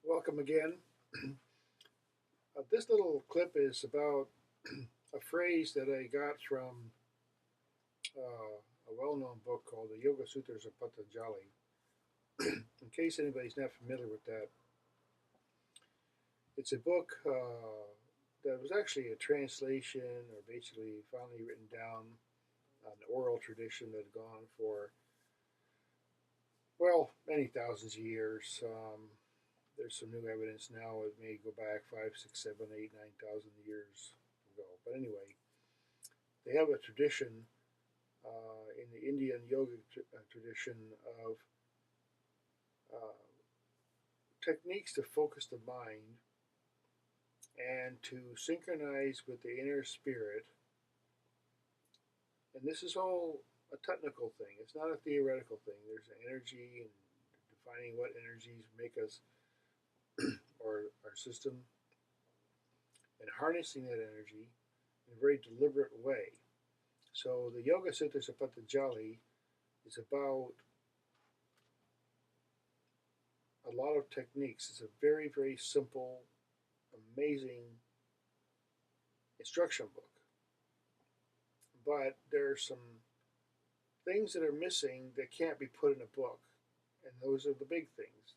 Welcome again. This little clip is about a phrase that I got from a well-known book called the Yoga Sutras of Patanjali. In case anybody's not familiar with that, it's a book that was actually a translation, or basically finally written down, an oral tradition that had gone for, well, many thousands of years. There's some new evidence now. It may go back 5, 6, 7, 8, 9,000 years ago. But anyway, they have a tradition in the Indian yoga tradition of uh, techniques to focus the mind and to synchronize with the inner spirit. And this is all a technical thing. It's not a theoretical thing. There's an energy and defining what energies make us or our system and harnessing that energy in a very deliberate way. So the Yoga Sutras of Patanjali is about a lot of techniques. It's a very, very simple, amazing instruction book. But there are some things that are missing that can't be put in a book, and those are the big things.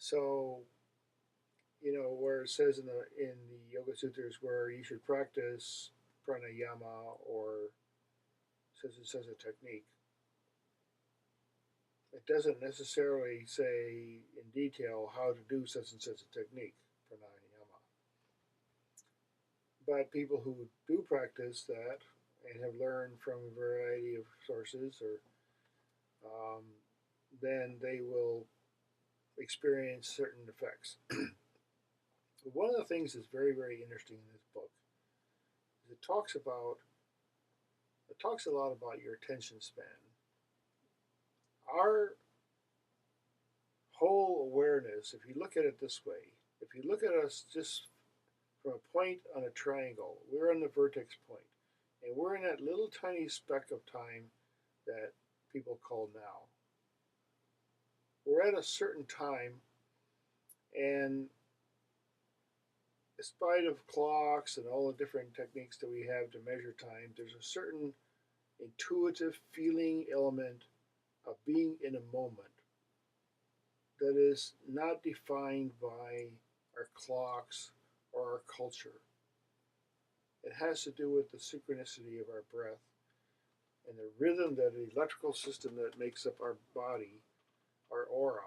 So, where it says in the Yoga Sutras where you should practice pranayama or says a technique, it doesn't necessarily say in detail how to do such and such a technique, pranayama. But people who do practice that and have learned from a variety of sources, or um, then they will experience certain effects. One of the things that's very, very interesting in this book is it talks a lot about your attention span. Our whole awareness, if you look at it this way, if you look at us just from a point on a triangle, we're on the vertex point, and we're in that little tiny speck of time that people call now. We're at a certain time, and in spite of clocks and all the different techniques that we have to measure time, there's a certain intuitive feeling element of being in a moment that is not defined by our clocks or our culture. It has to do with the synchronicity of our breath and the rhythm, that the electrical system that makes up our body, our aura.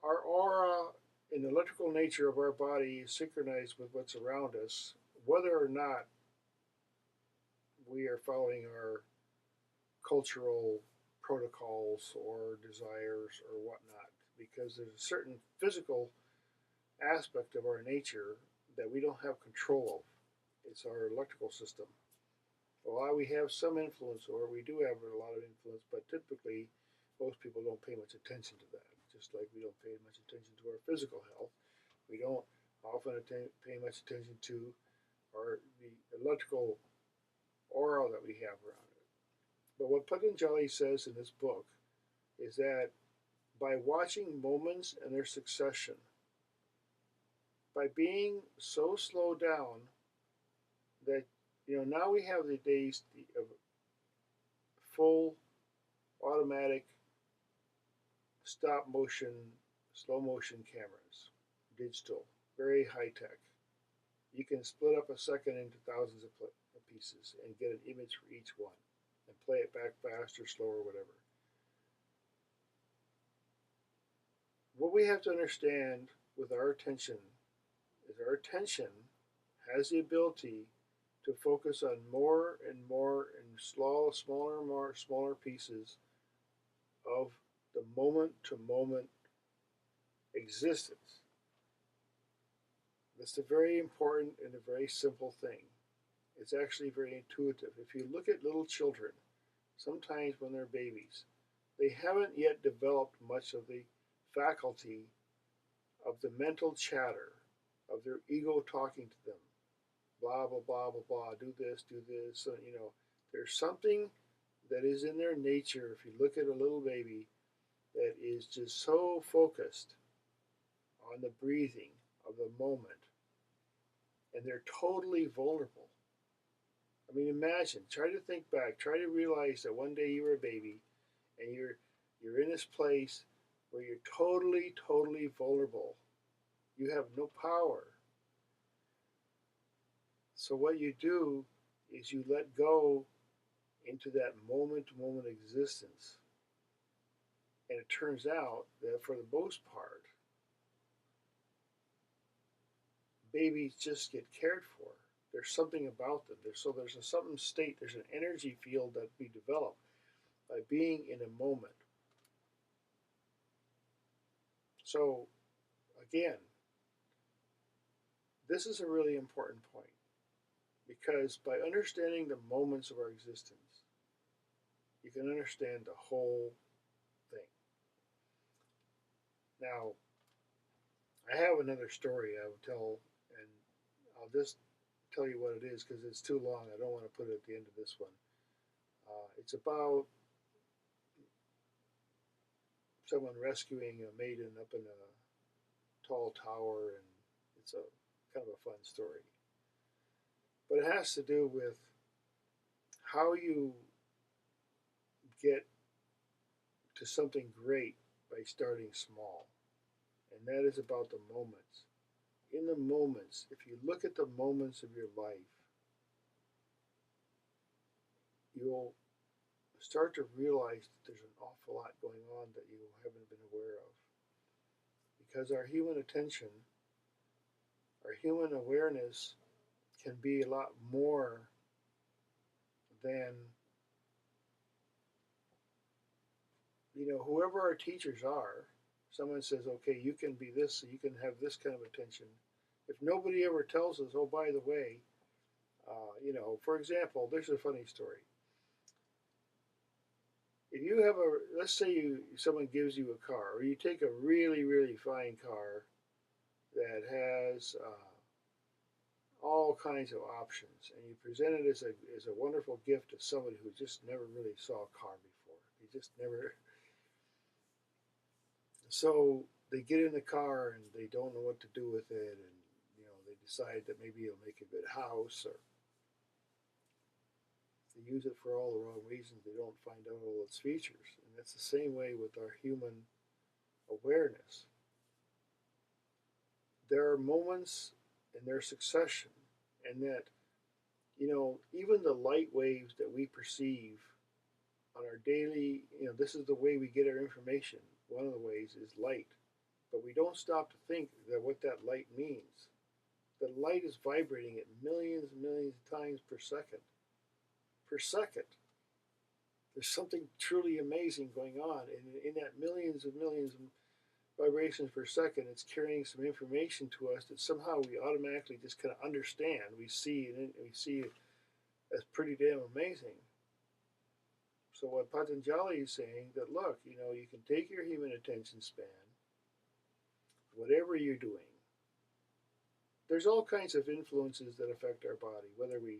Our aura and the electrical nature of our body is synchronized with what's around us, whether or not we are following our cultural protocols or desires or whatnot, because there's a certain physical aspect of our nature that we don't have control of. It's our electrical system. Well, we have some influence, or we do have a lot of influence, but typically most people don't pay much attention to that. Just like we don't pay much attention to our physical health, we don't often pay much attention to the electrical aura that we have around it. But what Patanjali says in this book is that by watching moments and their succession, by being so slowed down that now we have the days of full automatic stop motion, slow motion cameras, digital, very high tech. You can split up a second into thousands of pieces and get an image for each one and play it back fast or slow or whatever. What we have to understand with our attention is our attention has the ability to focus on more and more and smaller pieces of the moment to moment existence. That's a very important and a very simple thing. It's actually very intuitive. If you look at little children, sometimes when they're babies, they haven't yet developed much of the faculty of the mental chatter, of their ego talking to them. Blah, blah, blah, blah, blah, do this, do this. So, there's something that is in their nature, if you look at a little baby, that is just so focused on the breathing of the moment, and they're totally vulnerable. I mean, imagine, try to think back, try to realize that one day you were a baby and you're in this place where you're totally, totally vulnerable. You have no power. So what you do is you let go into that moment-to-moment existence. And it turns out that for the most part, babies just get cared for. There's something about them. There's a something state, there's an energy field that we develop by being in a moment. So again, this is a really important point because by understanding the moments of our existence, you can understand the whole thing. Now, I have another story I will tell, and I'll just tell you what it is because it's too long. I don't want to put it at the end of this one. It's about someone rescuing a maiden up in a tall tower, and it's a kind of a fun story. But it has to do with how you get to something great by starting small. And that is about the moments. In the moments, if you look at the moments of your life, you'll start to realize that there's an awful lot going on that you haven't been aware of. Because our human attention, our human awareness can be a lot more than, whoever our teachers are. Someone says, okay, you can be this, so you can have this kind of attention. If nobody ever tells us, oh, by the way, for example, there's a funny story. If you have let's say someone gives you a car, or you take a really, really fine car that has all kinds of options, and you present it as a wonderful gift to somebody who just never really saw a car before. They just never. So they get in the car and they don't know what to do with it, and they decide that maybe it'll make a good house, or they use it for all the wrong reasons. They don't find out all its features, and that's the same way with our human awareness. There are moments in their succession, and that even the light waves that we perceive on our daily, this is the way we get our information. One of the ways is light. But we don't stop to think that what that light means. The light is vibrating at millions and millions of times per second. Per second. There's something truly amazing going on. And in that millions and millions of vibrations per second, it's carrying some information to us that somehow we automatically just kind of understand. We see it as pretty damn amazing. So what Patanjali is saying, that look, you can take your human attention span, whatever you're doing. There's all kinds of influences that affect our body, whether we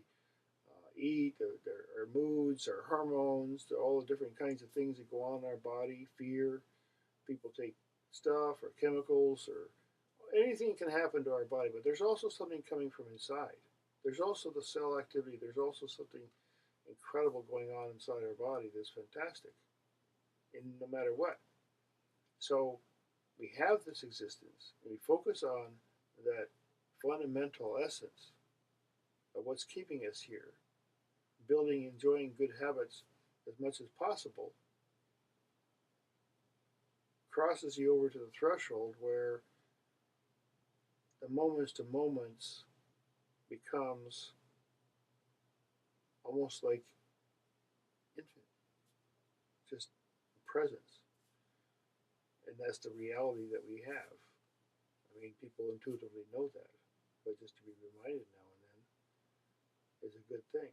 eat, our moods, our hormones, all the different kinds of things that go on in our body, fear. People take stuff or chemicals or anything can happen to our body, but there's also something coming from inside. There's also the cell activity. There's also something incredible going on inside our body that's fantastic, in no matter what. So we have this existence, and we focus on that fundamental essence of what's keeping us here, building, enjoying good habits as much as possible, crosses you over to the threshold where the moments to moments becomes almost like infinite, just presence. And that's the reality that we have. I mean, people intuitively know that, but just to be reminded now and then is a good thing.